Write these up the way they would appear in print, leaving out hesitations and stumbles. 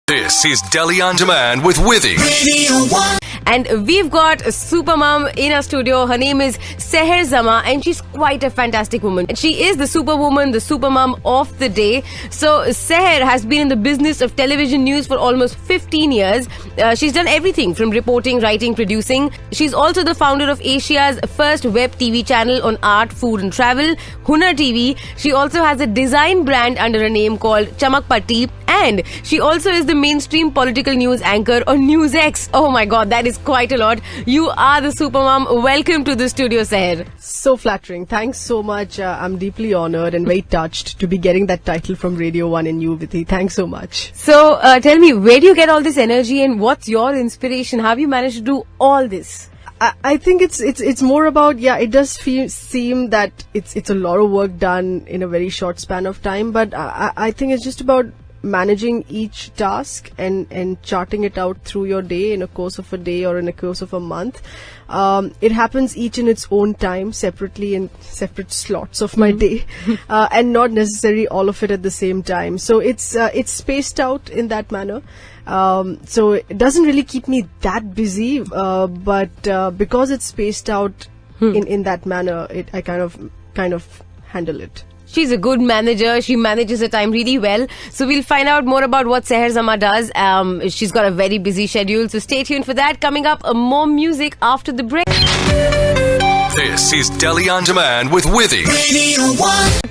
This is Delhi On Demand with Vidhi. And we've got a SuperMom in our studio. Her name is Seher Zama and she's quite a fantastic woman. She is the superwoman, the SuperMom of the day. So Seher has been in the business of television news for almost 15 years. She's done everything from reporting, writing, producing. She's also the founder of Asia's first web TV channel on art, food and travel, Hunar TV. She also has a design brand under a name called Chamak Patti. And she also is the mainstream political news anchor on News X. Oh my God, that is quite a lot. You are the SuperMom. Welcome to the studio, Seher. So flattering. Thanks so much. I'm deeply honored and very touched to be getting that title from Radio 1 and you, Vidhi. Thanks so much. So tell me, where do you get all this energy and what's your inspiration? How have you managed to do all this? I think it's more about, it does seem that it's a lot of work done in a very short span of time, but I think it's just about managing each task and charting it out through your day in a course of a day or in a course of a month. It happens each in its own time, separately in separate slots of my day, and not necessarily all of it at the same time. So it's spaced out in that manner. So it doesn't really keep me that busy, but because it's spaced out in that manner, I kind of handle it. She's a good manager. She manages her time really well. So we'll find out more about what Seher Zama does. She's got a very busy schedule. So stay tuned for that. Coming up, more music after the break. This is Delhi On Demand with Vidhi.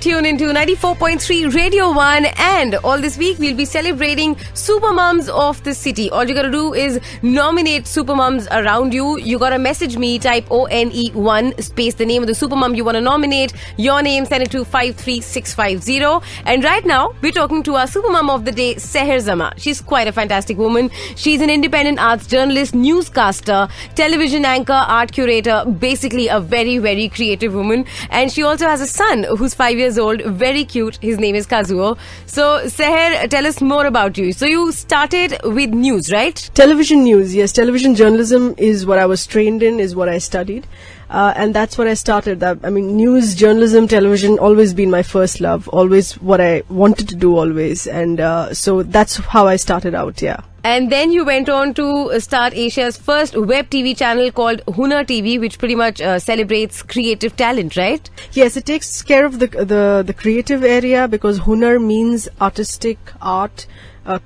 Tune into 94.3 Radio 1, and all this week we'll be celebrating SuperMoms of the city. All you gotta do is nominate SuperMoms around you. You gotta message me, type ONE1 space the name of the SuperMom you wanna nominate, your name, send it to 53650. And right now we're talking to our SuperMom of the day, Seher Zama. She's quite a fantastic woman. She's an independent arts journalist, newscaster, television anchor, art curator, basically a very, very creative woman. And she also has a son who's 5 years old, very cute. His name is Kazuo. So Seher, tell us more about you. So you started with news, right? Television news, yes. Television journalism is what I was trained in, is what I studied. And that's what I started. News, journalism, television, always been my first love. Always what I wanted to do always. And so that's how I started out, yeah. And then you went on to start Asia's first web TV channel called Hunar TV, which pretty much celebrates creative talent, right? Yes, it takes care of the creative area, because Hunar means artistic art,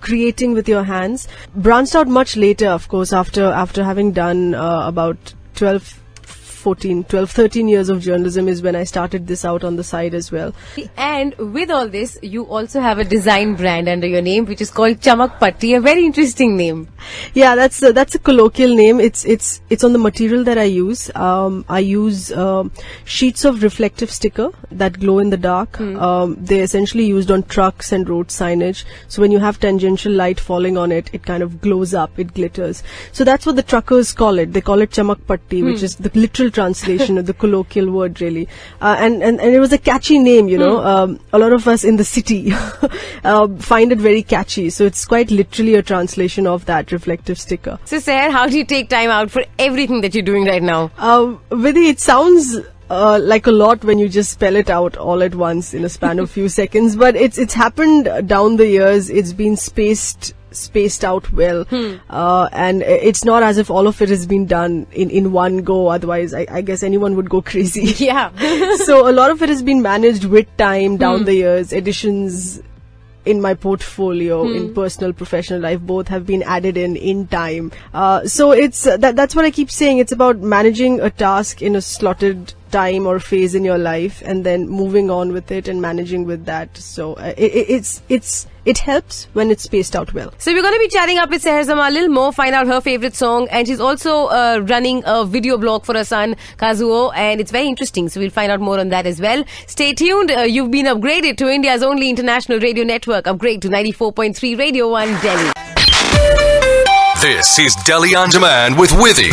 creating with your hands. Branched out much later, of course, after having done about 13 years of journalism is when I started this out on the side as well. And with all this, you also have a design brand under your name, which is called Chamak Patti, a very interesting name. Yeah, that's a colloquial name. It's on the material that I use. I use sheets of reflective sticker that glow in the dark. They're essentially used on trucks and road signage. So when you have tangential light falling on it, it kind of glows up, it glitters. So that's what the truckers call it. They call it Chamak Patti, which is the literal translation of the colloquial word, really. And it was a catchy name, you know. A lot of us in the city find it very catchy. So it's quite literally a translation of that reflective sticker. So Seher, how do you take time out for everything that you're doing right now? Vidhi, it sounds like a lot when you just spell it out all at once in a span of few seconds, but it's happened down the years. It's been spaced out well, and it's not as if all of it has been done in one go. Otherwise, I guess anyone would go crazy. Yeah. So a lot of it has been managed with time down the years. Additions in my portfolio, in personal, professional life, both have been added in time. So it's that's what I keep saying. It's about managing a task in a slotted time or phase in your life, and then moving on with it and managing with that. So it helps when it's spaced out well. So we're going to be chatting up with Seher Zama a little more, find out her favorite song, and she's also running a video blog for her son Kazuo, and it's very interesting. So we'll find out more on that as well. Stay tuned. You've been upgraded to India's only international radio network. Upgrade to 94.3 Radio 1 Delhi. This is Delhi On Demand with Vidhi.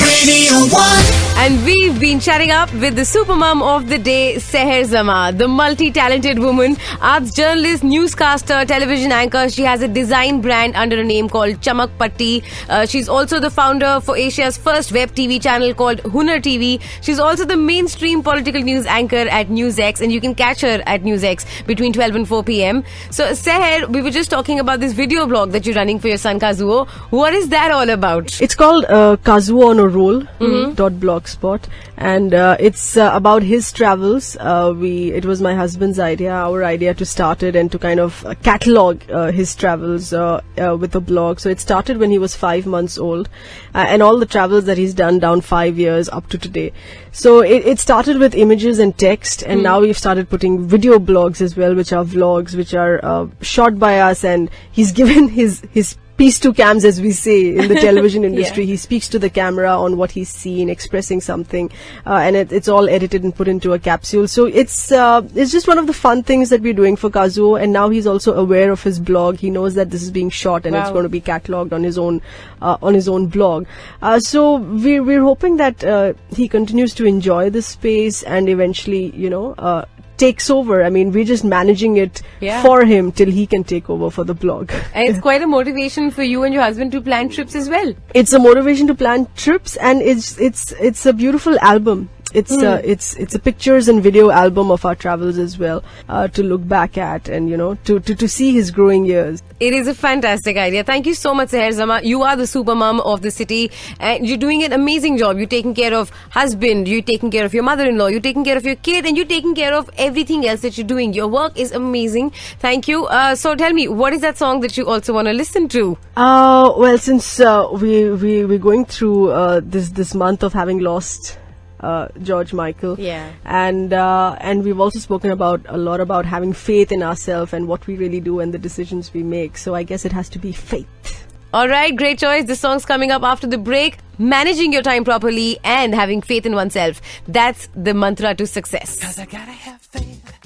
And we've been chatting up with the supermom of the day, Seher Zama, the multi-talented woman, arts journalist, newscaster, television anchor. She has a design brand under a name called Chamak Patti. She's also the founder for Asia's first web TV channel called Hunar TV. She's also the mainstream political news anchor at NewsX, and you can catch her at NewsX between 12 and 4 p.m. So, Seher, we were just talking about this video blog that you're running for your son Kazuo. What is that all about? It's called Kazuo on a Roll .blogspot, and it's about his travels. It was my husband's idea, our idea to start it and to kind of catalog his travels with a blog. So it started when he was 5 months old, and all the travels that he's done down 5 years up to today. So it started with images and text, and now we've started putting video blogs as well, which are vlogs, which are shot by us, and he's given his piece to cams, as we say in the television industry. He speaks to the camera on what he's seen, expressing something, and it's all edited and put into a capsule. So it's just one of the fun things that we're doing for Kazuo, and now he's also aware of his blog. He knows that this is being shot and it's going to be catalogued on his own blog. So we're hoping that he continues to enjoy this space and eventually, takes over. I mean, we're just managing it for him till he can take over for the blog. And it's quite a motivation for you and your husband to plan trips as well. It's a motivation to plan trips, and it's a beautiful album. It's a pictures and video album of our travels as well, to look back at and to see his growing years. It is a fantastic idea. Thank you so much, Seher Zama. You are the supermom of the city, and you're doing an amazing job. You're taking care of husband, you're taking care of your mother-in-law, you're taking care of your kid, and you're taking care of everything else that you're doing. Your work is amazing. Thank you. So tell me, what is that song that you also want to listen to? Well, since we're going through this month of having lost George Michael, and we've also spoken a lot about having faith in ourselves and what we really do and the decisions we make. So I guess it has to be faith. All right, great choice. The song's coming up after the break. Managing your time properly and having faith in oneself. That's the mantra to success. 'Cause I gotta have faith.